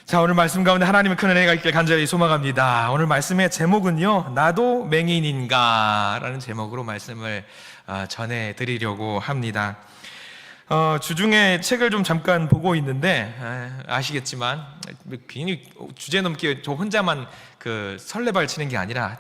자, 오늘 말씀 가운데 하나님의 큰 은혜가 있길 간절히 소망합니다. 오늘 말씀의 제목은요, 나도 맹인인가? 라는 제목으로 말씀을 전해드리려고 합니다. 주중에 책을 좀 잠깐 보고 있는데, 아시겠지만, 괜히 주제 넘게 저 혼자만 설레발 치는 게 아니라,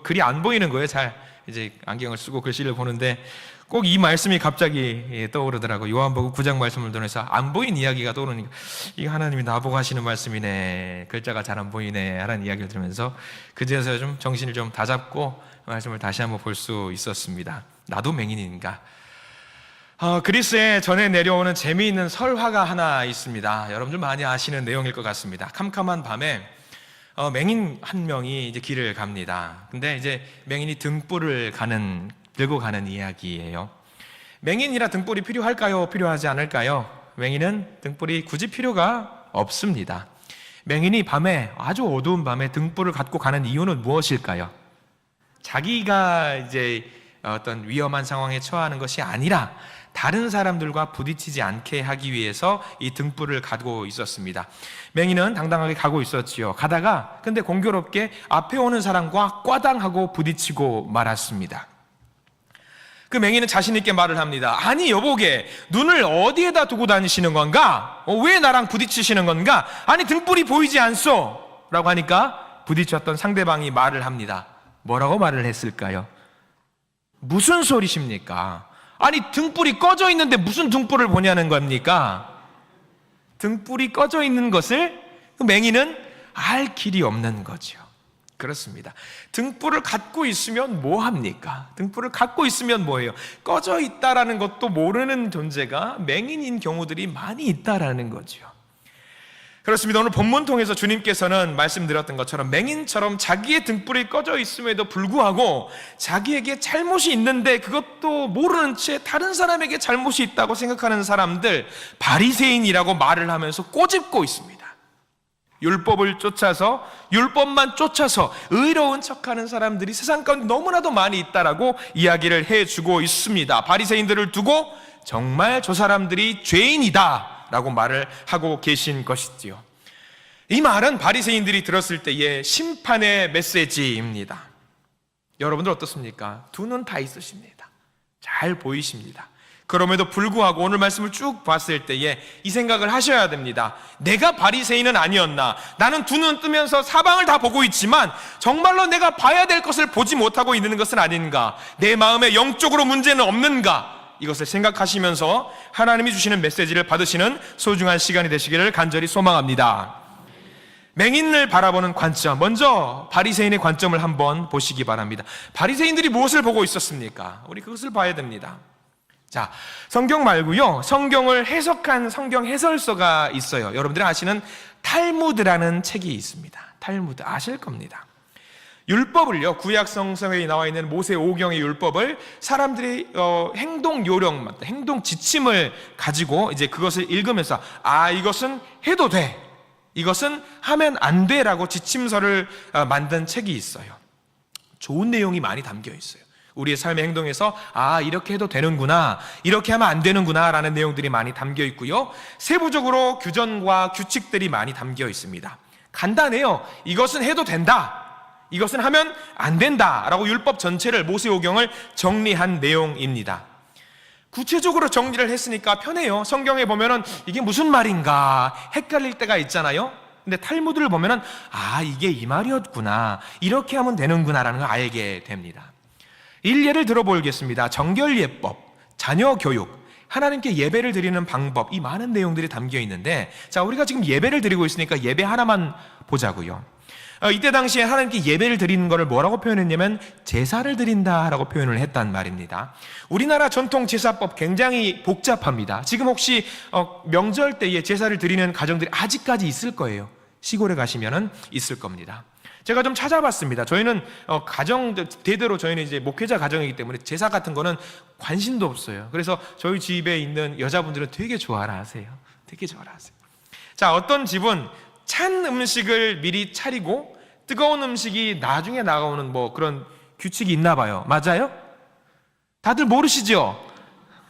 글이 안 보이는 거예요. 잘, 이제 안경을 쓰고 글씨를 보는데, 꼭 이 말씀이 갑자기 떠오르더라고요. 요한복음 9장 말씀을 통해서 안 보인 이야기가 떠오르니까, 이게 하나님이 나보고 하시는 말씀이네, 글자가 잘 안 보이네 하는 이야기를 들으면서 그제서 좀 정신을 좀 다잡고 말씀을 다시 한번 볼 수 있었습니다. 나도 맹인인가? 그리스에 전해 내려오는 재미있는 설화가 하나 있습니다. 여러분들 많이 아시는 내용일 것 같습니다. 캄캄한 밤에 맹인 한 명이 이제 길을 갑니다. 근데 이제 맹인이 등불을 들고 가는 이야기예요. 맹인이라 등불이 필요할까요? 필요하지 않을까요? 맹인은 등불이 굳이 필요가 없습니다. 맹인이 밤에, 아주 어두운 밤에 등불을 갖고 가는 이유는 무엇일까요? 자기가 이제 어떤 위험한 상황에 처하는 것이 아니라 다른 사람들과 부딪히지 않게 하기 위해서 이 등불을 가지고 있었습니다. 맹인은 당당하게 가고 있었지요. 가다가 근데 공교롭게 앞에 오는 사람과 꽈당하고 부딪히고 말았습니다. 그 맹인은 자신 있게 말을 합니다. 아니 여보게, 눈을 어디에다 두고 다니시는 건가? 왜 나랑 부딪히시는 건가? 아니 등불이 보이지 않소? 라고 하니까 부딪혔던 상대방이 말을 합니다. 뭐라고 말을 했을까요? 무슨 소리십니까? 아니 등불이 꺼져 있는데 무슨 등불을 보냐는 겁니까? 등불이 꺼져 있는 것을 그 맹인은 알 길이 없는 거죠. 그렇습니다. 등불을 갖고 있으면 뭐 합니까? 등불을 갖고 있으면 뭐예요? 꺼져 있다라는 것도 모르는 존재가 맹인인 경우들이 많이 있다라는 거죠. 그렇습니다. 오늘 본문 통해서 주님께서는 말씀드렸던 것처럼 맹인처럼 자기의 등불이 꺼져 있음에도 불구하고 자기에게 잘못이 있는데 그것도 모르는 채 다른 사람에게 잘못이 있다고 생각하는 사람들, 바리새인이라고 말을 하면서 꼬집고 있습니다. 율법을 쫓아서, 율법만 쫓아서 의로운 척하는 사람들이 세상 가운데 너무나도 많이 있다라고 이야기를 해주고 있습니다. 바리새인들을 두고 정말 저 사람들이 죄인이다 라고 말을 하고 계신 것이지요. 이 말은 바리새인들이 들었을 때의 심판의 메시지입니다. 여러분들 어떻습니까? 두 눈 다 있으십니다. 잘 보이십니다. 그럼에도 불구하고 오늘 말씀을 쭉 봤을 때에 이 생각을 하셔야 됩니다. 내가 바리새인은 아니었나? 나는 두 눈 뜨면서 사방을 다 보고 있지만 정말로 내가 봐야 될 것을 보지 못하고 있는 것은 아닌가? 내 마음에 영적으로 문제는 없는가? 이것을 생각하시면서 하나님이 주시는 메시지를 받으시는 소중한 시간이 되시기를 간절히 소망합니다. 맹인을 바라보는 관점, 먼저 바리새인의 관점을 한번 보시기 바랍니다. 바리새인들이 무엇을 보고 있었습니까? 우리 그것을 봐야 됩니다. 자, 성경 말고요, 성경을 해석한 성경 해설서가 있어요. 여러분들이 아시는 탈무드라는 책이 있습니다. 탈무드 아실 겁니다. 율법을요, 구약 성서에 나와 있는 모세 오경의 율법을 사람들이 행동 요령, 행동 지침을 가지고 이제 그것을 읽으면서 이것은 해도 돼, 이것은 하면 안 돼라고 지침서를 만든 책이 있어요. 좋은 내용이 많이 담겨 있어요. 우리의 삶의 행동에서 이렇게 해도 되는구나, 이렇게 하면 안 되는구나 라는 내용들이 많이 담겨 있고요, 세부적으로 규정과 규칙들이 많이 담겨 있습니다. 간단해요. 이것은 해도 된다, 이것은 하면 안 된다 라고 율법 전체를, 모세오경을 정리한 내용입니다. 구체적으로 정리를 했으니까 편해요. 성경에 보면은 이게 무슨 말인가 헷갈릴 때가 있잖아요. 근데 탈무드를 보면은 이게 이 말이었구나, 이렇게 하면 되는구나 라는 걸 알게 됩니다. 일례를 들어보겠습니다. 정결예법, 자녀교육, 하나님께 예배를 드리는 방법, 이 많은 내용들이 담겨 있는데, 자, 우리가 지금 예배를 드리고 있으니까 예배 하나만 보자고요. 이때 당시에 하나님께 예배를 드리는 것을 뭐라고 표현했냐면 제사를 드린다라고 표현을 했단 말입니다. 우리나라 전통 제사법 굉장히 복잡합니다. 지금 혹시 명절 때에 제사를 드리는 가정들이 아직까지 있을 거예요. 시골에 가시면은 있을 겁니다. 제가 좀 찾아봤습니다. 저희는 대대로 저희는 이제 목회자 가정이기 때문에 제사 같은 거는 관심도 없어요. 그래서 저희 집에 있는 여자분들은 되게 좋아라 하세요. 되게 좋아라 하세요. 자, 어떤 집은 찬 음식을 미리 차리고 뜨거운 음식이 나중에 나가오는 그런 규칙이 있나 봐요. 맞아요? 다들 모르시죠?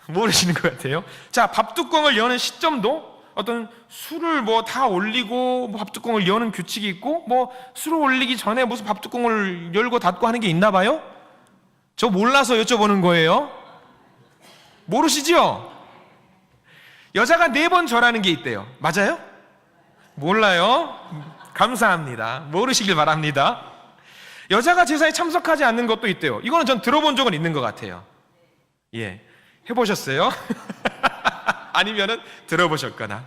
모르시는 것 같아요. 자, 밥 뚜껑을 여는 시점도 어떤 술을 뭐 다 올리고 뭐 밥뚜껑을 여는 규칙이 있고 뭐 술을 올리기 전에 무슨 밥뚜껑을 열고 닫고 하는 게 있나 봐요? 저 몰라서 여쭤보는 거예요. 모르시죠? 여자가 4번 절하는 게 있대요. 맞아요? 몰라요? 감사합니다. 모르시길 바랍니다. 여자가 제사에 참석하지 않는 것도 있대요. 이거는 전 들어본 적은 있는 것 같아요. 예, 해보셨어요? 아니면은 들어보셨거나.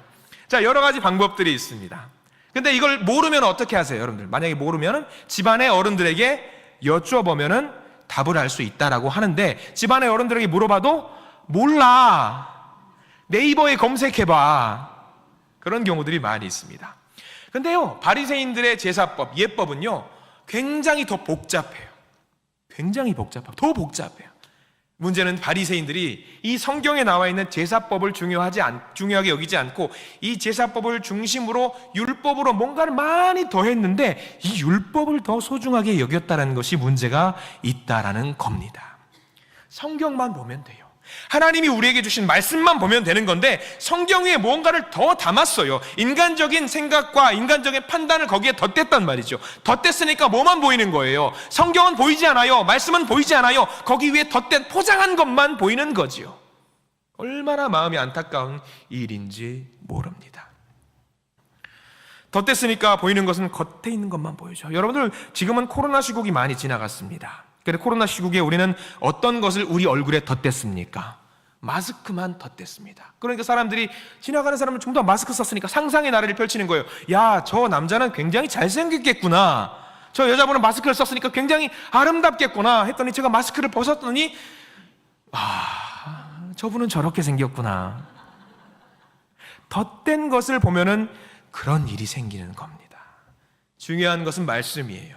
자, 여러 가지 방법들이 있습니다. 근데 이걸 모르면 어떻게 하세요, 여러분들? 만약에 모르면은 집안의 어른들에게 여쭤보면은 답을 알 수 있다라고 하는데, 집안의 어른들에게 물어봐도 몰라, 네이버에 검색해봐, 그런 경우들이 많이 있습니다. 근데요, 바리새인들의 제사법, 예법은요 굉장히 더 복잡해요. 굉장히 복잡하고 더 복잡해요. 문제는 바리새인들이 이 성경에 나와 있는 제사법을 중요하게 여기지 않고 이 제사법을 중심으로 율법으로 뭔가를 많이 더했는데 이 율법을 더 소중하게 여겼다는 것이 문제가 있다라는 겁니다. 성경만 보면 돼요. 하나님이 우리에게 주신 말씀만 보면 되는 건데 성경 위에 뭔가를 더 담았어요. 인간적인 생각과 인간적인 판단을 거기에 덧댔단 말이죠. 덧댔으니까 뭐만 보이는 거예요? 성경은 보이지 않아요. 말씀은 보이지 않아요. 거기 위에 덧댄 포장한 것만 보이는 거지요. 얼마나 마음이 안타까운 일인지 모릅니다. 덧댔으니까 보이는 것은 겉에 있는 것만 보이죠. 여러분들, 지금은 코로나 시국이 많이 지나갔습니다. 그런데 코로나 시국에 우리는 어떤 것을 우리 얼굴에 덧댔습니까? 마스크만 덧댔습니다. 그러니까 사람들이, 지나가는 사람은 전부 다 마스크 썼으니까 상상의 나래를 펼치는 거예요. 야, 저 남자는 굉장히 잘생겼겠구나, 저 여자분은 마스크를 썼으니까 굉장히 아름답겠구나 했더니 제가 마스크를 벗었더니 저분은 저렇게 생겼구나. 덧댄 것을 보면은 그런 일이 생기는 겁니다. 중요한 것은 말씀이에요.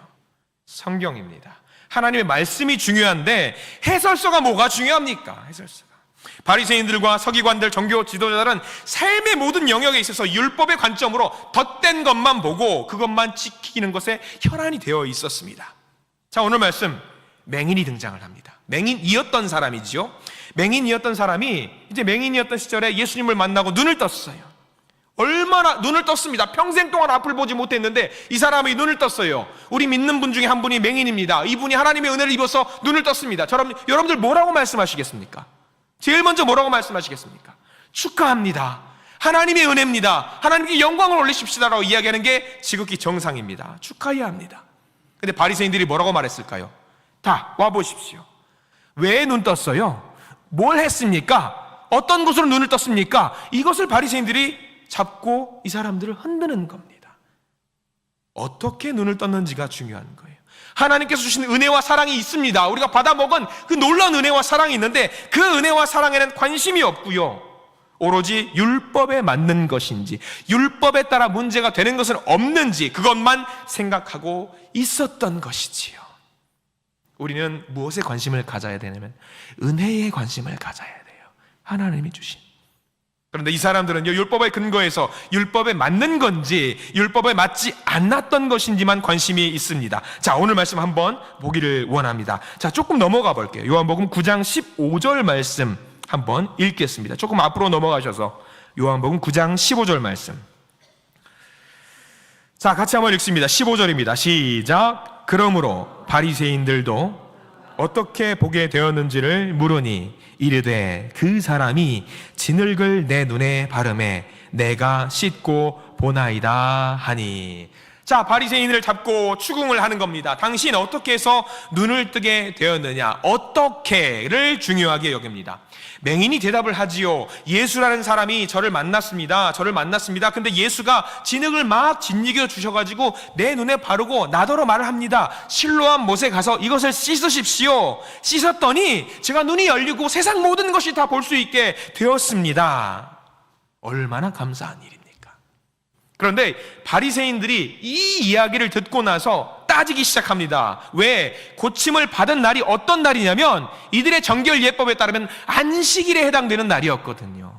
성경입니다. 하나님의 말씀이 중요한데 해설서가 뭐가 중요합니까? 해설서가. 바리새인들과 서기관들, 종교 지도자들은 삶의 모든 영역에 있어서 율법의 관점으로 덧댄 것만 보고 그것만 지키는 것에 혈안이 되어 있었습니다. 자, 오늘 말씀, 맹인이 등장을 합니다. 맹인이었던 사람이죠. 맹인이었던 사람이 이제 맹인이었던 시절에 예수님을 만나고 눈을 떴어요. 얼마나 눈을 떴습니다. 평생 동안 앞을 보지 못했는데 이 사람이 눈을 떴어요. 우리 믿는 분 중에 한 분이 맹인입니다. 이분이 하나님의 은혜를 입어서 눈을 떴습니다. 여러분들 뭐라고 말씀하시겠습니까? 제일 먼저 뭐라고 말씀하시겠습니까? 축하합니다, 하나님의 은혜입니다, 하나님께 영광을 올리십시다라고 이야기하는 게 지극히 정상입니다. 축하해야 합니다. 근데 바리새인들이 뭐라고 말했을까요? 다 와보십시오. 왜 눈 떴어요? 뭘 했습니까? 어떤 것으로 눈을 떴습니까? 이것을 바리새인들이 잡고 이 사람들을 흔드는 겁니다. 어떻게 눈을 떴는지가 중요한 거예요. 하나님께서 주신 은혜와 사랑이 있습니다. 우리가 받아먹은 그 놀라운 은혜와 사랑이 있는데 그 은혜와 사랑에는 관심이 없고요, 오로지 율법에 맞는 것인지, 율법에 따라 문제가 되는 것은 없는지 그것만 생각하고 있었던 것이지요. 우리는 무엇에 관심을 가져야 되냐면 은혜에 관심을 가져야 돼요. 하나님이 주신. 그런데 이 사람들은 율법의 근거에서 율법에 맞는 건지 율법에 맞지 않았던 것인지만 관심이 있습니다. 자, 오늘 말씀 한번 보기를 원합니다. 자, 조금 넘어가 볼게요. 요한복음 9장 15절 말씀 한번 읽겠습니다. 조금 앞으로 넘어가셔서 요한복음 9장 15절 말씀. 자, 같이 한번 읽습니다. 15절입니다. 시작. 그러므로 바리새인들도 어떻게 보게 되었는지를 물으니 이르되 그 사람이 진흙을 내 눈에 바르매 내가 씻고 보나이다 하니. 자, 바리새인을 잡고 추궁을 하는 겁니다. 당신 어떻게 해서 눈을 뜨게 되었느냐, 어떻게를 중요하게 여깁니다. 맹인이 대답을 하지요. 예수라는 사람이 저를 만났습니다. 근데 예수가 진흙을 막 짓이겨 주셔가지고 내 눈에 바르고 나더러 말을 합니다. 실로암 못에 가서 이것을 씻으십시오. 씻었더니 제가 눈이 열리고 세상 모든 것이 다 볼 수 있게 되었습니다. 얼마나 감사한 일입니까? 그런데 바리새인들이 이 이야기를 듣고 나서 따지기 시작합니다. 왜? 고침을 받은 날이 어떤 날이냐면 이들의 정결 예법에 따르면 안식일에 해당되는 날이었거든요.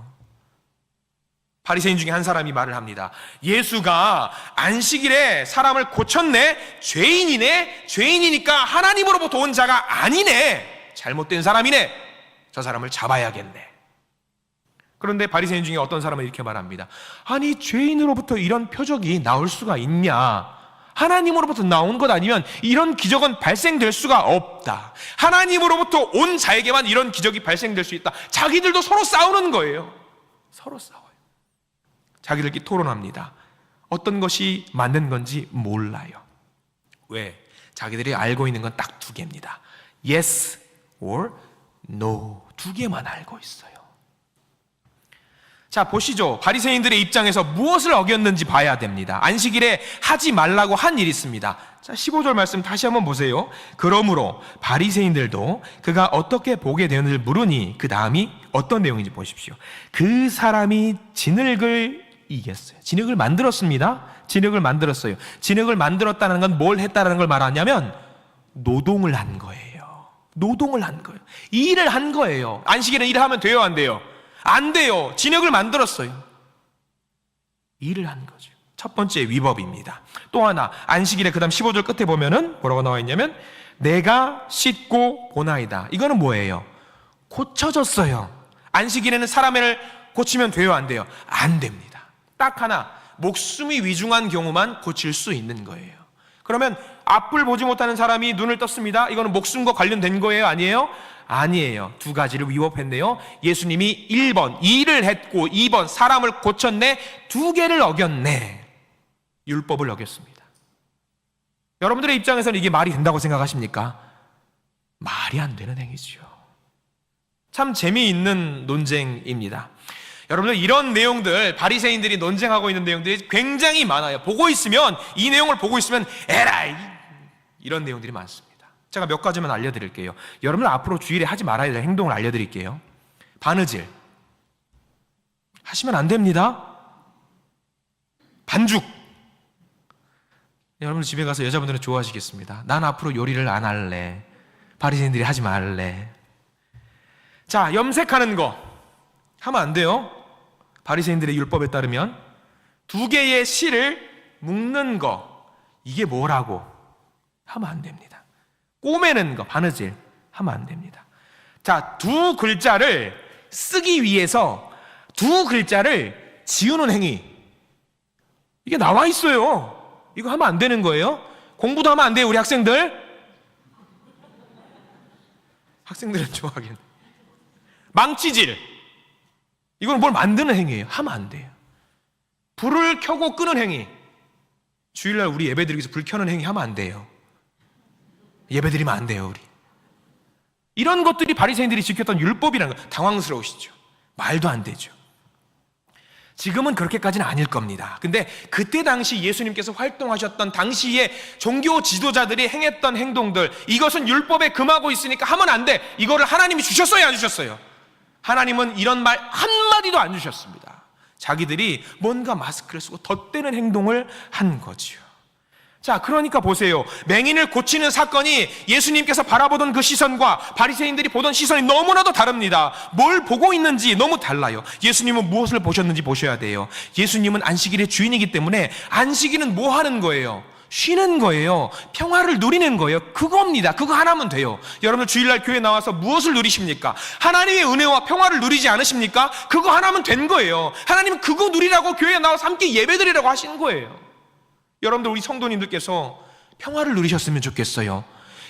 바리새인 중에 한 사람이 말을 합니다. 예수가 안식일에 사람을 고쳤네? 죄인이네? 죄인이니까 하나님으로부터 온 자가 아니네? 잘못된 사람이네? 저 사람을 잡아야겠네. 그런데 바리새인 중에 어떤 사람은 이렇게 말합니다. 아니, 죄인으로부터 이런 표적이 나올 수가 있냐? 하나님으로부터 나온 것 아니면 이런 기적은 발생될 수가 없다. 하나님으로부터 온 자에게만 이런 기적이 발생될 수 있다. 자기들도 서로 싸우는 거예요. 서로 싸워요. 자기들끼리 토론합니다. 어떤 것이 맞는 건지 몰라요. 왜? 자기들이 알고 있는 건 딱 두 개입니다. Yes or No. 두 개만 알고 있어요. 자, 보시죠. 바리새인들의 입장에서 무엇을 어겼는지 봐야 됩니다. 안식일에 하지 말라고 한 일이 있습니다. 자, 15절 말씀 다시 한번 보세요. 그러므로 바리새인들도 그가 어떻게 보게 되었는지 물으니 그 다음이 어떤 내용인지 보십시오. 그 사람이 진흙을 이겼어요. 진흙을 만들었습니다. 진흙을 만들었어요. 진흙을 만들었다는 건 뭘 했다는 걸 말하냐면 노동을 한 거예요. 노동을 한 거예요. 일을 한 거예요. 안식일에 일하면 돼요, 안 돼요? 안 돼요. 진흙을 만들었어요. 일을 한 거죠. 첫 번째 위법입니다. 또 하나, 안식일에 그 다음 15절 끝에 보면은 뭐라고 나와 있냐면 내가 씻고 보나이다. 이거는 뭐예요? 고쳐졌어요. 안식일에는 사람을 고치면 돼요, 안 돼요? 안 됩니다. 딱 하나, 목숨이 위중한 경우만 고칠 수 있는 거예요. 그러면 앞을 보지 못하는 사람이 눈을 떴습니다. 이거는 목숨과 관련된 거예요, 아니에요? 아니에요. 두 가지를 위법했네요. 예수님이 1번 일을 했고 2번 사람을 고쳤네. 두 개를 어겼네. 율법을 어겼습니다. 여러분들의 입장에서는 이게 말이 된다고 생각하십니까? 말이 안 되는 행위죠. 참 재미있는 논쟁입니다. 여러분들, 이런 내용들, 바리새인들이 논쟁하고 있는 내용들이 굉장히 많아요. 보고 있으면, 이 내용을 보고 있으면 에라이, 이런 내용들이 많습니다. 제가 몇 가지만 알려드릴게요. 여러분들 앞으로 주일에 하지 말아야 될 행동을 알려드릴게요. 바느질 하시면 안 됩니다. 반죽, 여러분들 집에 가서 여자분들은 좋아하시겠습니다. 난 앞으로 요리를 안 할래. 바리새인들이 하지 말래. 자, 염색하는 거 하면 안 돼요. 바리새인들의 율법에 따르면 두 개의 실을 묶는 거, 이게 뭐라고 하면 안 됩니다. 꼬매는 거, 바느질 하면 안 됩니다. 자, 두 글자를 쓰기 위해서 두 글자를 지우는 행위, 이게 나와 있어요. 이거 하면 안 되는 거예요. 공부도 하면 안 돼요, 우리 학생들. 학생들은 좋아하긴. 망치질, 이건 뭘 만드는 행위예요. 하면 안 돼요. 불을 켜고 끄는 행위, 주일날 우리 예배드리기 위해서 불 켜는 행위 하면 안 돼요. 예배드리면 안 돼요, 우리. 이런 것들이 바리새인들이 지켰던 율법이라는 거. 당황스러우시죠? 말도 안 되죠. 지금은 그렇게까지는 아닐 겁니다. 근데 그때 당시 예수님께서 활동하셨던 당시에 종교 지도자들이 행했던 행동들, 이것은 율법에 금하고 있으니까 하면 안 돼. 이거를 하나님이 주셨어요, 안 주셨어요? 하나님은 이런 말 한마디도 안 주셨습니다. 자기들이 뭔가 마스크를 쓰고 덧대는 행동을 한 거지요. 자, 그러니까 보세요. 맹인을 고치는 사건이 예수님께서 바라보던 그 시선과 바리새인들이 보던 시선이 너무나도 다릅니다. 뭘 보고 있는지 너무 달라요. 예수님은 무엇을 보셨는지 보셔야 돼요. 예수님은 안식일의 주인이기 때문에 안식일은 뭐 하는 거예요? 쉬는 거예요. 평화를 누리는 거예요. 그겁니다. 그거 하나면 돼요. 여러분들 주일날 교회 나와서 무엇을 누리십니까? 하나님의 은혜와 평화를 누리지 않으십니까? 그거 하나면 된 거예요. 하나님은 그거 누리라고 교회에 나와서 함께 예배드리라고 하신 거예요. 여러분들, 우리 성도님들께서 평화를 누리셨으면 좋겠어요.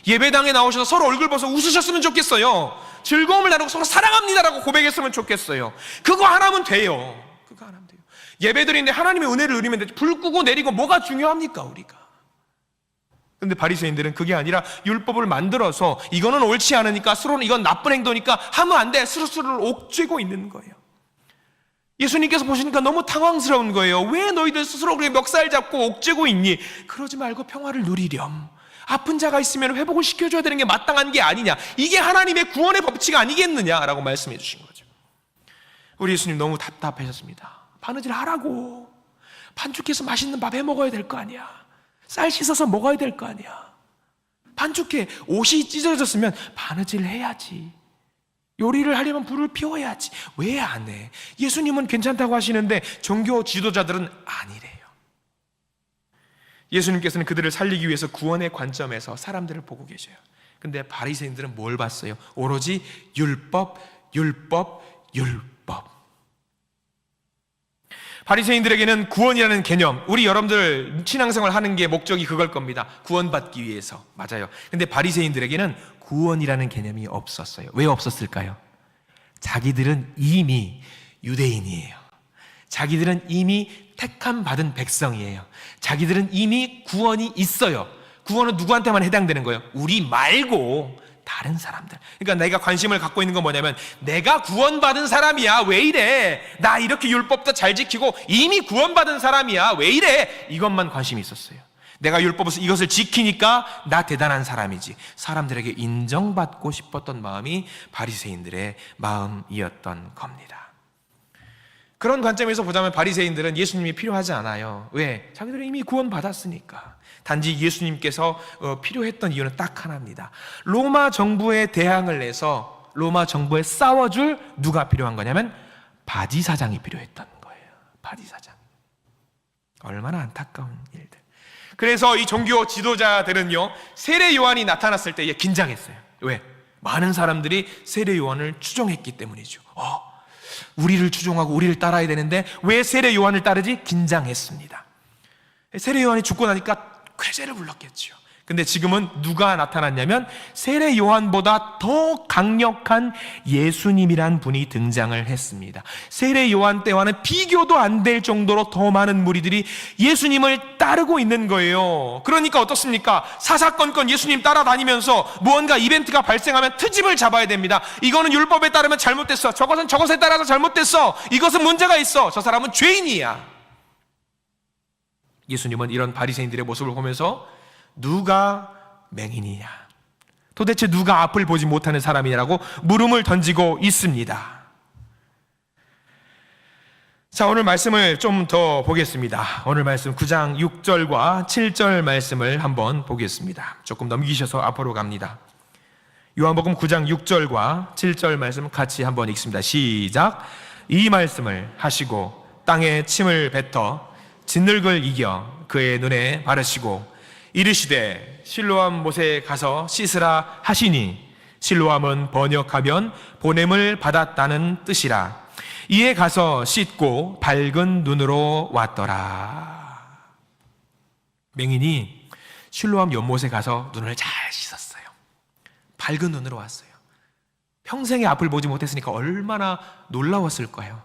예배당에 나오셔서 서로 얼굴 보서 웃으셨으면 좋겠어요. 즐거움을 나누고 서로 사랑합니다라고 고백했으면 좋겠어요. 그거 하나면 돼요. 그거 하나면 돼요. 예배드리는데 하나님의 은혜를 누리면 되죠. 불 끄고 내리고 뭐가 중요합니까, 우리가? 근데 바리새인들은 그게 아니라 율법을 만들어서 이거는 옳지 않으니까, 스스로는 이건 나쁜 행동이니까 하면 안 돼, 스스로를 옥죄고 있는 거예요. 예수님께서 보시니까 너무 당황스러운 거예요. 왜 너희들 스스로 그렇게 멱살 잡고 옥죄고 있니? 그러지 말고 평화를 누리렴. 아픈 자가 있으면 회복을 시켜줘야 되는 게 마땅한 게 아니냐, 이게 하나님의 구원의 법칙 아니겠느냐라고 말씀해 주신 거죠. 우리 예수님 너무 답답하셨습니다. 바느질 하라고. 반죽해서 맛있는 밥 해 먹어야 될 거 아니야. 쌀 씻어서 먹어야 될 거 아니야. 반죽해. 옷이 찢어졌으면 바느질 해야지. 요리를 하려면 불을 피워야지. 왜 안 해? 예수님은 괜찮다고 하시는데 종교 지도자들은 아니래요. 예수님께서는 그들을 살리기 위해서 구원의 관점에서 사람들을 보고 계셔요. 근데 바리새인들은 뭘 봤어요? 오로지 율법, 율법, 율법. 바리새인들에게는 구원이라는 개념, 우리 여러분들 신앙생활 하는 게 목적이 그걸 겁니다. 구원받기 위해서. 맞아요. 근데 바리새인들에게는 구원이라는 개념이 없었어요. 왜 없었을까요? 자기들은 이미 유대인이에요. 자기들은 이미 택함 받은 백성이에요. 자기들은 이미 구원이 있어요. 구원은 누구한테만 해당되는 거예요? 우리 말고 다른 사람들. 그러니까 내가 관심을 갖고 있는 건 뭐냐면, 내가 구원받은 사람이야, 왜 이래? 나 이렇게 율법도 잘 지키고 이미 구원받은 사람이야, 왜 이래? 이것만 관심이 있었어요. 내가 율법에서 이것을 지키니까 나 대단한 사람이지. 사람들에게 인정받고 싶었던 마음이 바리새인들의 마음이었던 겁니다. 그런 관점에서 보자면 바리새인들은 예수님이 필요하지 않아요. 왜? 자기들은 이미 구원받았으니까. 단지 예수님께서 필요했던 이유는 딱 하나입니다. 로마 정부에 대항을 해서 로마 정부에 싸워줄 누가 필요한 거냐면 바지사장이 필요했던 거예요. 바지사장. 얼마나 안타까운 일들. 그래서 이 종교 지도자들은요, 세례 요한이 나타났을 때 긴장했어요. 왜? 많은 사람들이 세례 요한을 추종했기 때문이죠. 우리를 추종하고 우리를 따라야 되는데 왜 세례 요한을 따르지? 긴장했습니다. 세례 요한이 죽고 나니까 쾌재를 불렀겠죠. 근데 지금은 누가 나타났냐면 세례 요한보다 더 강력한 예수님이란 분이 등장을 했습니다. 세례 요한 때와는 비교도 안 될 정도로 더 많은 무리들이 예수님을 따르고 있는 거예요. 그러니까 어떻습니까? 사사건건 예수님 따라다니면서 무언가 이벤트가 발생하면 트집을 잡아야 됩니다. 이거는 율법에 따르면 잘못됐어. 저것은 저것에 따라서 잘못됐어. 이것은 문제가 있어. 저 사람은 죄인이야. 예수님은 이런 바리새인들의 모습을 보면서 누가 맹인이냐? 도대체 누가 앞을 보지 못하는 사람이냐라고 물음을 던지고 있습니다. 자, 오늘 말씀을 좀 더 보겠습니다. 오늘 말씀 9장 6절과 7절 말씀을 한번 보겠습니다. 조금 넘기셔서 앞으로 갑니다. 요한복음 9장 6절과 7절 말씀 같이 한번 읽습니다. 시작. 이 말씀을 하시고 땅에 침을 뱉어 진흙을 이겨 그의 눈에 바르시고 이르시되 실로암 못에 가서 씻으라 하시니, 실로암은 번역하면 보냄을 받았다는 뜻이라. 이에 가서 씻고 밝은 눈으로 왔더라. 맹인이 실로암 연못에 가서 눈을 잘 씻었어요. 밝은 눈으로 왔어요. 평생에 앞을 보지 못했으니까 얼마나 놀라웠을 거예요.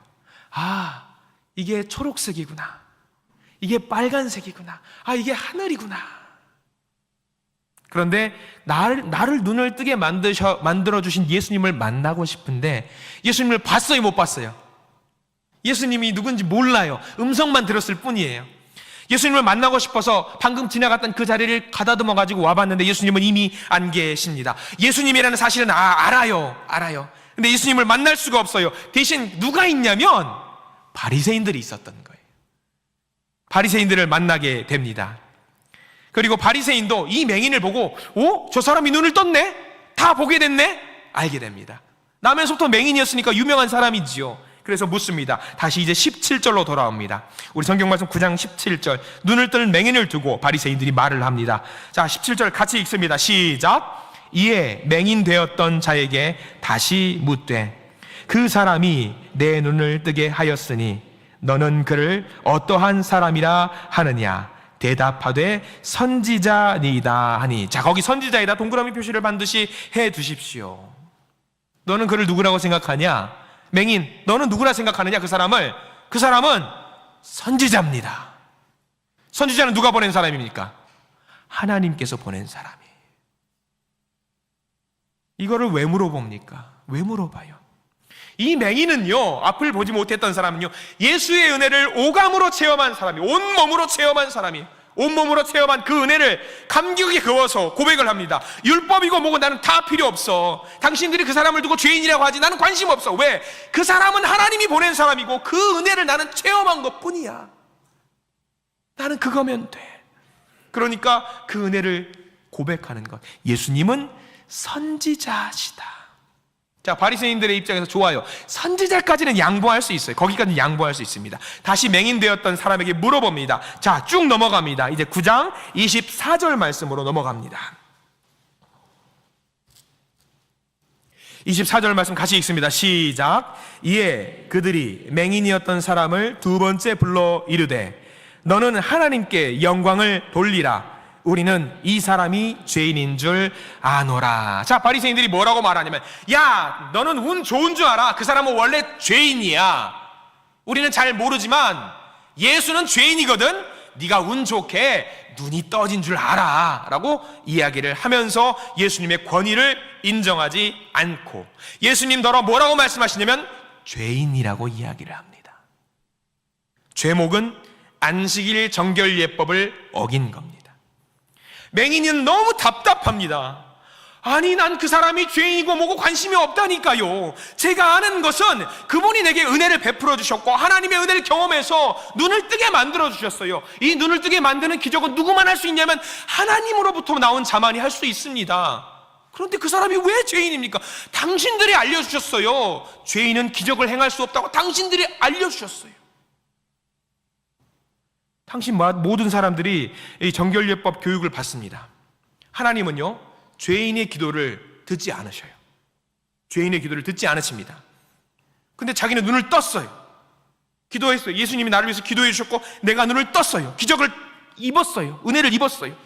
이게 초록색이구나. 이게 빨간색이구나. 이게 하늘이구나. 그런데 나를 눈을 뜨게 만들어주신 예수님을 만나고 싶은데 예수님을 봤어요, 못 봤어요? 예수님이 누군지 몰라요. 음성만 들었을 뿐이에요. 예수님을 만나고 싶어서 방금 지나갔던 그 자리를 가다듬어 가지고 와봤는데 예수님은 이미 안 계십니다. 예수님이라는 사실은 알아요. 근데 예수님을 만날 수가 없어요. 대신 누가 있냐면 바리새인들이 있었던 거예요. 바리새인들을 만나게 됩니다. 그리고 바리새인도 이 맹인을 보고 저 사람이 눈을 떴네? 다 보게 됐네? 알게 됩니다. 나면서부터 맹인이었으니까 유명한 사람이지요. 그래서 묻습니다. 다시 이제 17절로 돌아옵니다. 우리 성경 말씀 9장 17절. 눈을 뜨는 맹인을 두고 바리새인들이 말을 합니다. 자, 17절 같이 읽습니다. 시작. 이에 맹인 되었던 자에게 다시 묻되 그 사람이 내 눈을 뜨게 하였으니 너는 그를 어떠한 사람이라 하느냐? 대답하되 선지자니이다 하니. 자, 거기 선지자이다 동그라미 표시를 반드시 해 두십시오. 너는 그를 누구라고 생각하냐? 맹인, 너는 누구라 생각하느냐? 그 사람은 선지자입니다. 선지자는 누가 보낸 사람입니까? 하나님께서 보낸 사람이에요. 이거를 왜 물어봅니까? 왜 물어봐요? 이 맹인은요, 앞을 보지 못했던 사람은요, 예수의 은혜를 오감으로 체험한 사람이에요. 온몸으로 체험한 사람이에요. 온몸으로 체험한 그 은혜를 감격에 겨워서 고백을 합니다. 율법이고 뭐고 나는 다 필요 없어. 당신들이 그 사람을 두고 죄인이라고 하지 나는 관심 없어. 왜? 그 사람은 하나님이 보낸 사람이고 그 은혜를 나는 체험한 것 뿐이야. 나는 그거면 돼. 그러니까 그 은혜를 고백하는 것. 예수님은 선지자시다. 자, 바리새인들의 입장에서 좋아요. 선지자까지는 양보할 수 있어요. 거기까지는 양보할 수 있습니다. 다시 맹인 되었던 사람에게 물어봅니다. 자, 쭉 넘어갑니다. 이제 9장 24절 말씀으로 넘어갑니다. 24절 말씀 같이 읽습니다. 시작. 이에 그들이 맹인이었던 사람을 두 번째 불러 이르되 너는 하나님께 영광을 돌리라. 우리는 이 사람이 죄인인 줄 아노라. 자, 바리새인들이 뭐라고 말하냐면, 야, 너는 운 좋은 줄 알아. 그 사람은 원래 죄인이야. 우리는 잘 모르지만 예수는 죄인이거든. 네가 운 좋게 눈이 떠진 줄 알아 라고 이야기를 하면서 예수님의 권위를 인정하지 않고, 예수님더러 뭐라고 말씀하시냐면 죄인이라고 이야기를 합니다. 죄목은 안식일 정결예법을 어긴 겁니다. 맹인은 너무 답답합니다. 아니, 난 그 사람이 죄인이고 뭐고 관심이 없다니까요. 제가 아는 것은 그분이 내게 은혜를 베풀어 주셨고 하나님의 은혜를 경험해서 눈을 뜨게 만들어 주셨어요. 이 눈을 뜨게 만드는 기적은 누구만 할 수 있냐면 하나님으로부터 나온 자만이 할 수 있습니다. 그런데 그 사람이 왜 죄인입니까? 당신들이 알려주셨어요. 죄인은 기적을 행할 수 없다고 당신들이 알려주셨어요. 당신 모든 사람들이 이 정결예법 교육을 받습니다. 하나님은요, 죄인의 기도를 듣지 않으셔요. 죄인의 기도를 듣지 않으십니다. 근데 자기는 눈을 떴어요. 기도했어요. 예수님이 나를 위해서 기도해 주셨고 내가 눈을 떴어요. 기적을 입었어요. 은혜를 입었어요.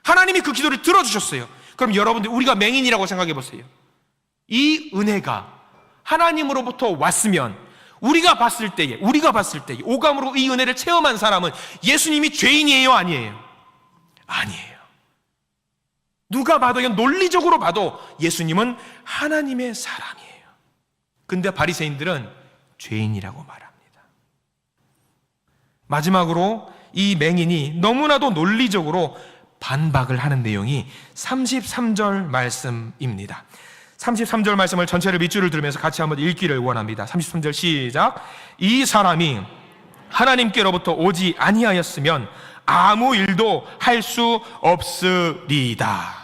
하나님이 그 기도를 들어주셨어요. 그럼 여러분들, 우리가 맹인이라고 생각해 보세요. 이 은혜가 하나님으로부터 왔으면 우리가 봤을 때에 오감으로 이 은혜를 체험한 사람은 예수님이 죄인이에요, 아니에요? 아니에요. 누가 봐도, 이건 논리적으로 봐도 예수님은 하나님의 사람이에요. 근데 바리새인들은 죄인이라고 말합니다. 마지막으로 이 맹인이 너무나도 논리적으로 반박을 하는 내용이 33절 말씀입니다. 33절 말씀을 전체를 밑줄을 들으면서 같이 한번 읽기를 원합니다. 33절 시작. 이 사람이 하나님께로부터 오지 아니하였으면 아무 일도 할 수 없으리다.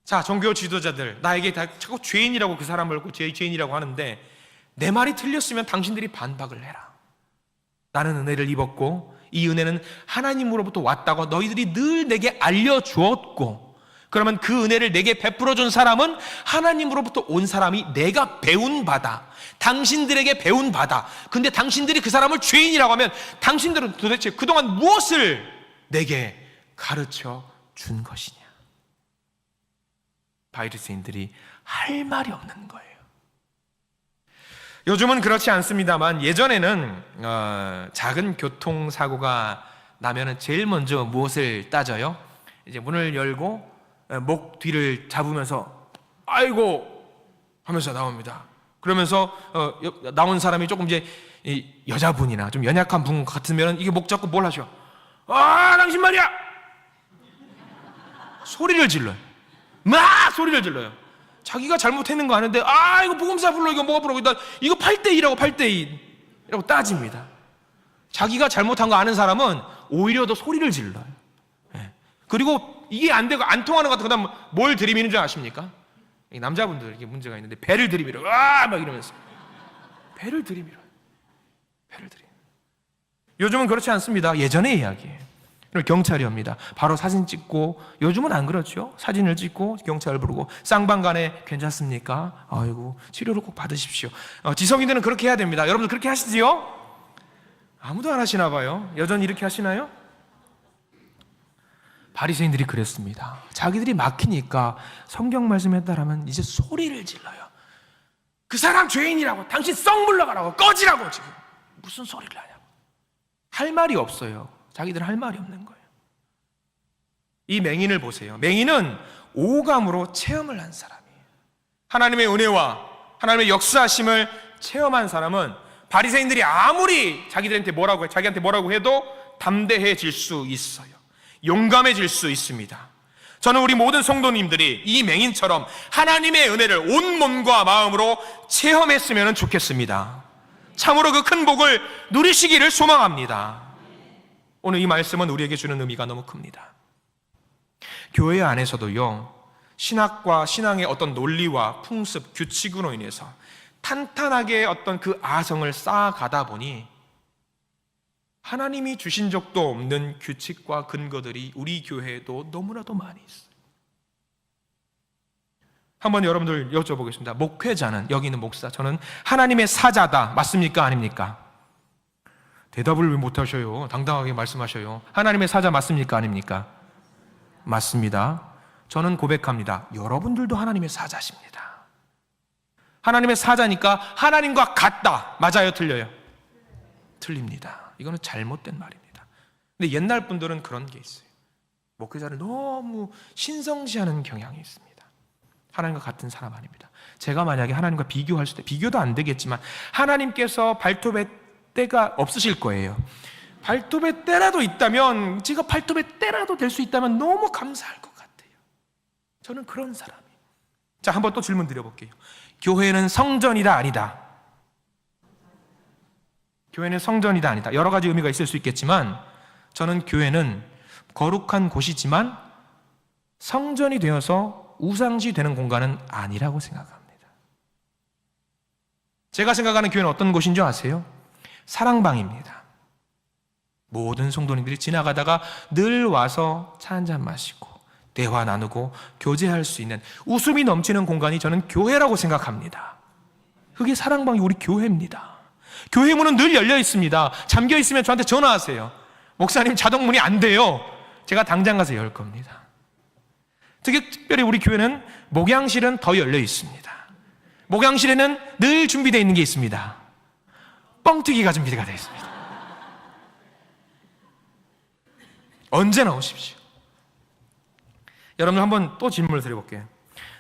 자, 종교 지도자들, 나에게 다 자꾸 죄인이라고 그 사람을 죄인이라고 하는데 내 말이 틀렸으면 당신들이 반박을 해라. 나는 은혜를 입었고 이 은혜는 하나님으로부터 왔다고 너희들이 늘 내게 알려주었고, 그러면 그 은혜를 내게 베풀어 준 사람은 하나님으로부터 온 사람이 내가 배운 바다, 당신들에게 배운 바다. 근데 당신들이 그 사람을 죄인이라고 하면 당신들은 도대체 그동안 무엇을 내게 가르쳐 준 것이냐? 바리새인들이 할 말이 없는 거예요. 요즘은 그렇지 않습니다만 예전에는 작은 교통사고가 나면은 제일 먼저 무엇을 따져요? 이제 문을 열고 목 뒤를 잡으면서 아이고 하면서 나옵니다. 그러면서 나온 사람이 조금 이제 여자분이나 좀 연약한 분 같으면 이게 목 잡고 뭘 하셔? 아, 당신 말이야! 소리를 질러요. 막 소리를 질러요. 자기가 잘못했는 거 아는데 이거 복음사 불러, 이거 뭐가 불러, 이거 8대2라고 8대2라고 따집니다. 자기가 잘못한 거 아는 사람은 오히려 더 소리를 질러요. 그리고 이게 안 되고 안 통하는 것 같아. 그다음 뭘 들이미는 줄 아십니까? 남자분들 이게 문제가 있는데 배를 들이밀어. 막 이러면서 배를 들이밀어요. 배를 들이. 요즘은 그렇지 않습니다. 예전의 이야기예요. 경찰이 옵니다. 바로 사진 찍고, 요즘은 안 그렇죠. 사진을 찍고 경찰을 부르고 쌍방간에 괜찮습니까? 아이고 치료를 꼭 받으십시오. 지성인들은 그렇게 해야 됩니다. 여러분들 그렇게 하시지요? 아무도 안 하시나 봐요. 여전히 이렇게 하시나요? 바리새인들이 그랬습니다. 자기들이 막히니까 성경 말씀에 따르면 이제 소리를 질러요. 그 사람 죄인이라고, 당신 썩 물러가라고, 꺼지라고. 지금 무슨 소리를 하냐고. 할 말이 없어요. 자기들은 할 말이 없는 거예요. 이 맹인을 보세요. 맹인은 오감으로 체험을 한 사람이에요. 하나님의 은혜와 하나님의 역사하심을 체험한 사람은 바리새인들이 아무리 자기한테 뭐라고 해도 담대해질 수 있어요. 용감해질 수 있습니다. 저는 우리 모든 성도님들이 이 맹인처럼 하나님의 은혜를 온 몸과 마음으로 체험했으면 좋겠습니다. 참으로 그 큰 복을 누리시기를 소망합니다. 오늘 이 말씀은 우리에게 주는 의미가 너무 큽니다. 교회 안에서도요, 신학과 신앙의 어떤 논리와 풍습, 규칙으로 인해서 탄탄하게 어떤 그 아성을 쌓아가다 보니 하나님이 주신 적도 없는 규칙과 근거들이 우리 교회에도 너무나도 많이 있어요. 한번 여러분들 여쭤보겠습니다. 목회자는, 여기 있는 목사, 저는 하나님의 사자다, 맞습니까? 아닙니까? 대답을 왜 못하셔요? 당당하게 말씀하셔요. 하나님의 사자 맞습니까? 아닙니까? 맞습니다. 저는 고백합니다. 여러분들도 하나님의 사자십니다. 하나님의 사자니까 하나님과 같다. 맞아요? 틀려요? 틀립니다. 이거는 잘못된 말입니다. 근데 옛날 분들은 그런 게 있어요. 목회자를 너무 신성시하는 경향이 있습니다. 하나님과 같은 사람 아닙니다. 제가 만약에 하나님과 비교할 때, 비교도 안 되겠지만 하나님께서 발톱에 때가 없으실 거예요. 발톱에 때라도 있다면, 제가 발톱에 때라도 될 수 있다면 너무 감사할 것 같아요. 저는 그런 사람이에요. 자, 한번 또 질문 드려볼게요. 교회는 성전이다, 아니다? 교회는 성전이다, 아니다? 여러 가지 의미가 있을 수 있겠지만 저는 교회는 거룩한 곳이지만 성전이 되어서 우상시 되는 공간은 아니라고 생각합니다. 제가 생각하는 교회는 어떤 곳인 줄 아세요? 사랑방입니다. 모든 성도님들이 지나가다가 늘 와서 차 한잔 마시고 대화 나누고 교제할 수 있는 웃음이 넘치는 공간이 저는 교회라고 생각합니다. 그게 사랑방이 우리 교회입니다. 교회 문은 늘 열려 있습니다. 잠겨 있으면 저한테 전화하세요. 목사님, 자동문이 안 돼요. 제가 당장 가서 열 겁니다. 특별히 우리 교회는 목양실은 더 열려 있습니다. 목양실에는 늘 준비되어 있는 게 있습니다. 뻥튀기가 준비가 되어 있습니다. 언제나 오십시오. 여러분, 한번 또 질문을 드려볼게요.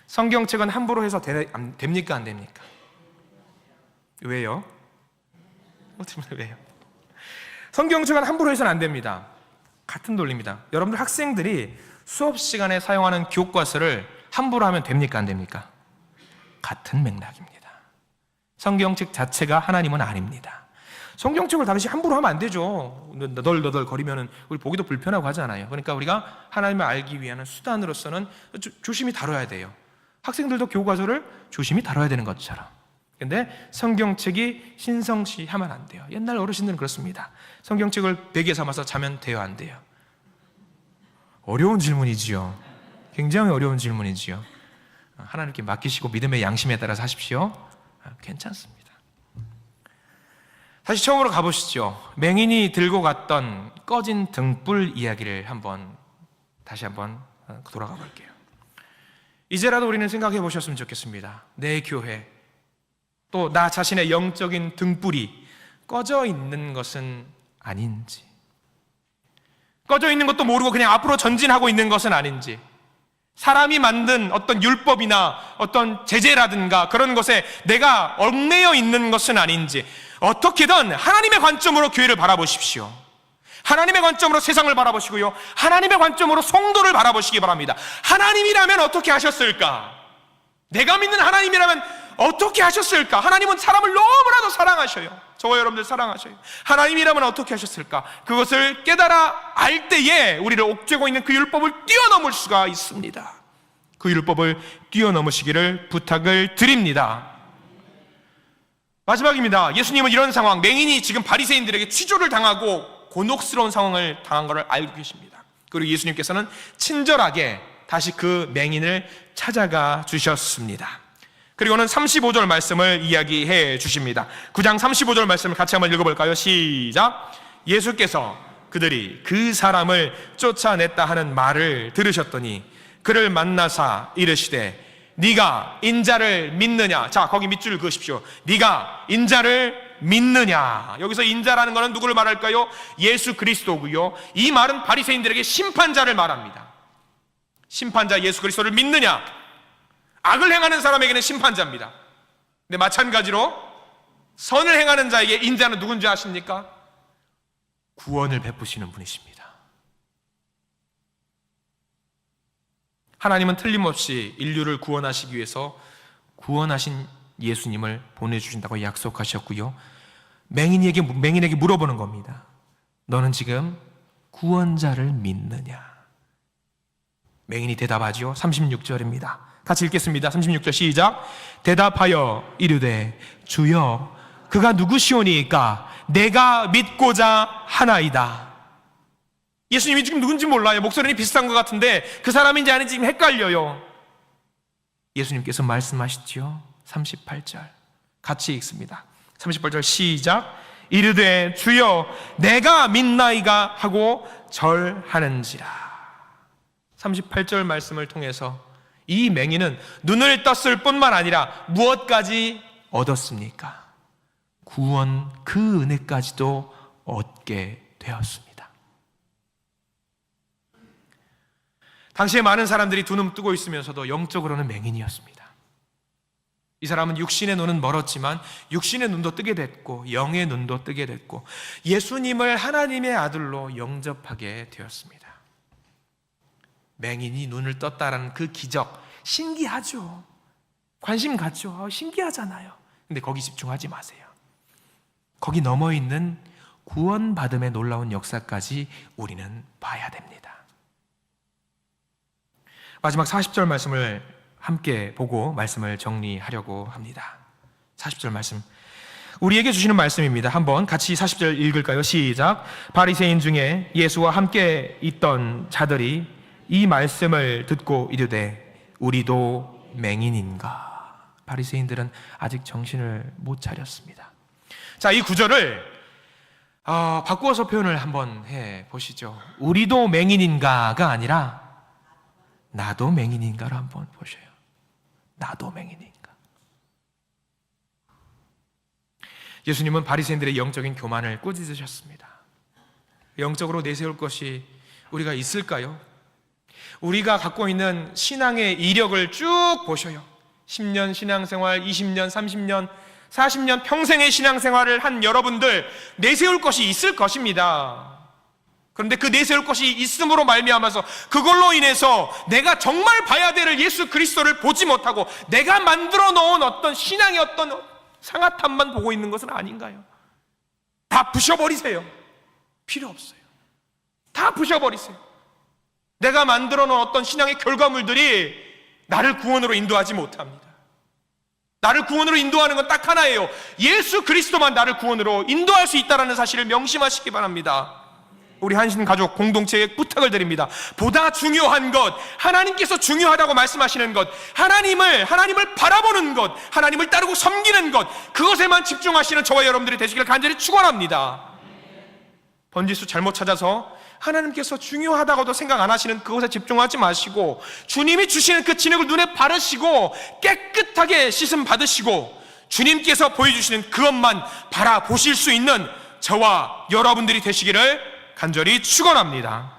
성경책은 함부로 해서 됩니까? 안 됩니까? 왜요? 왜요? 성경책은 함부로 해서는 안 됩니다. 같은 논리입니다. 여러분들 학생들이 수업 시간에 사용하는 교과서를 함부로 하면 됩니까? 안 됩니까? 같은 맥락입니다. 성경책 자체가 하나님은 아닙니다. 성경책을 당시 함부로 하면 안 되죠. 너덜너덜 거리면 우리 보기도 불편하고 하잖아요. 그러니까 우리가 하나님을 알기 위한 수단으로서는 조심히 다뤄야 돼요. 학생들도 교과서를 조심히 다뤄야 되는 것처럼. 근데 성경책이 신성시하면 안 돼요. 옛날 어르신들은 그렇습니다. 성경책을 베개 삼아서 자면 돼요, 안 돼요? 어려운 질문이지요. 굉장히 어려운 질문이지요. 하나님께 맡기시고 믿음의 양심에 따라서 하십시오. 괜찮습니다. 다시 처음으로 가보시죠. 맹인이 들고 갔던 꺼진 등불 이야기를 다시 한번 돌아가 볼게요. 이제라도 우리는 생각해 보셨으면 좋겠습니다. 내 교회, 또 나 자신의 영적인 등불이 꺼져 있는 것은 아닌지, 꺼져 있는 것도 모르고 그냥 앞으로 전진하고 있는 것은 아닌지, 사람이 만든 어떤 율법이나 어떤 제재라든가 그런 것에 내가 얽매여 있는 것은 아닌지, 어떻게든 하나님의 관점으로 교회를 바라보십시오. 하나님의 관점으로 세상을 바라보시고요, 하나님의 관점으로 성도를 바라보시기 바랍니다. 하나님이라면 어떻게 하셨을까? 내가 믿는 하나님이라면 어떻게 하셨을까? 하나님은 사람을 너무나도 사랑하셔요. 저와 여러분들 사랑하셔요. 하나님이라면 어떻게 하셨을까? 그것을 깨달아 알 때에 우리를 옥죄고 있는 그 율법을 뛰어넘을 수가 있습니다. 그 율법을 뛰어넘으시기를 부탁을 드립니다. 마지막입니다. 예수님은 이런 상황, 맹인이 지금 바리새인들에게 취조를 당하고 곤혹스러운 상황을 당한 것을 알고 계십니다. 그리고 예수님께서는 친절하게 다시 그 맹인을 찾아가 주셨습니다. 그리고는 35절 말씀을 이야기해 주십니다. 9장 35절 말씀을 같이 한번 읽어볼까요? 시작. 예수께서 그들이 그 사람을 쫓아냈다 하는 말을 들으셨더니 그를 만나사 이르시되 네가 인자를 믿느냐? 자, 거기 밑줄 그으십시오. 네가 인자를 믿느냐? 여기서 인자라는 것은 누구를 말할까요? 예수 그리스도고요. 이 말은 바리새인들에게 심판자를 말합니다. 심판자 예수 그리스도를 믿느냐? 악을 행하는 사람에게는 심판자입니다. 근데 마찬가지로 선을 행하는 자에게 인자는 누군지 아십니까? 구원을 베푸시는 분이십니다. 하나님은 틀림없이 인류를 구원하시기 위해서 구원하신 예수님을 보내주신다고 약속하셨고요, 맹인에게 물어보는 겁니다. 너는 지금 구원자를 믿느냐? 맹인이 대답하죠. 36절입니다. 같이 읽겠습니다. 36절 시작. 대답하여 이르되 주여 그가 누구시오니까 내가 믿고자 하나이다. 예수님이 지금 누군지 몰라요. 목소리는 비슷한 것 같은데 그 사람인지 아닌지 지금 헷갈려요. 예수님께서 말씀하시지요. 38절 같이 읽습니다. 38절 시작. 이르되 주여 내가 믿나이다 하고 절하는지라. 38절 말씀을 통해서 이 맹인은 눈을 떴을 뿐만 아니라 무엇까지 얻었습니까? 구원 그 은혜까지도 얻게 되었습니다. 당시에 많은 사람들이 두 눈 뜨고 있으면서도 영적으로는 맹인이었습니다. 이 사람은 육신의 눈은 멀었지만 육신의 눈도 뜨게 됐고 영의 눈도 뜨게 됐고 예수님을 하나님의 아들로 영접하게 되었습니다. 맹인이 눈을 떴다라는 그 기적, 신기하죠. 관심 갖죠. 신기하잖아요. 근데 거기 집중하지 마세요. 거기 넘어 있는 구원받음의 놀라운 역사까지 우리는 봐야 됩니다. 마지막 40절 말씀을 함께 보고 말씀을 정리하려고 합니다. 40절 말씀, 우리에게 주시는 말씀입니다. 한번 같이 40절 읽을까요? 시작. 바리새인 중에 예수와 함께 있던 자들이 이 말씀을 듣고 이르되 우리도 맹인인가. 바리새인들은 아직 정신을 못 차렸습니다. 자, 이 구절을 바꾸어서 표현을 한번 해보시죠. 우리도 맹인인가가 아니라 나도 맹인인가를 한번 보셔요. 나도 맹인인가. 예수님은 바리새인들의 영적인 교만을 꾸짖으셨습니다. 영적으로 내세울 것이 우리가 있을까요? 우리가 갖고 있는 신앙의 이력을 쭉 보셔요. 10년 신앙생활, 20년, 30년, 40년 평생의 신앙생활을 한 여러분들 내세울 것이 있을 것입니다. 그런데 그 내세울 것이 있음으로 말미암아서 그걸로 인해서 내가 정말 봐야 될 예수 그리스도를 보지 못하고 내가 만들어 놓은 어떤 신앙의 어떤 상아탑만 보고 있는 것은 아닌가요? 다 부셔버리세요. 필요 없어요. 다 부셔버리세요. 내가 만들어 놓은 어떤 신앙의 결과물들이 나를 구원으로 인도하지 못합니다. 나를 구원으로 인도하는 건 딱 하나예요. 예수 그리스도만 나를 구원으로 인도할 수 있다는 사실을 명심하시기 바랍니다. 우리 한신 가족 공동체에 부탁을 드립니다. 보다 중요한 것, 하나님께서 중요하다고 말씀하시는 것, 하나님을 바라보는 것, 하나님을 따르고 섬기는 것, 그것에만 집중하시는 저와 여러분들이 되시기를 간절히 축원합니다. 번지수 잘못 찾아서 하나님께서 중요하다고도 생각 안 하시는 그것에 집중하지 마시고 주님이 주시는 그 진흙을 눈에 바르시고 깨끗하게 씻음 받으시고 주님께서 보여주시는 그것만 바라보실 수 있는 저와 여러분들이 되시기를 간절히 축원합니다.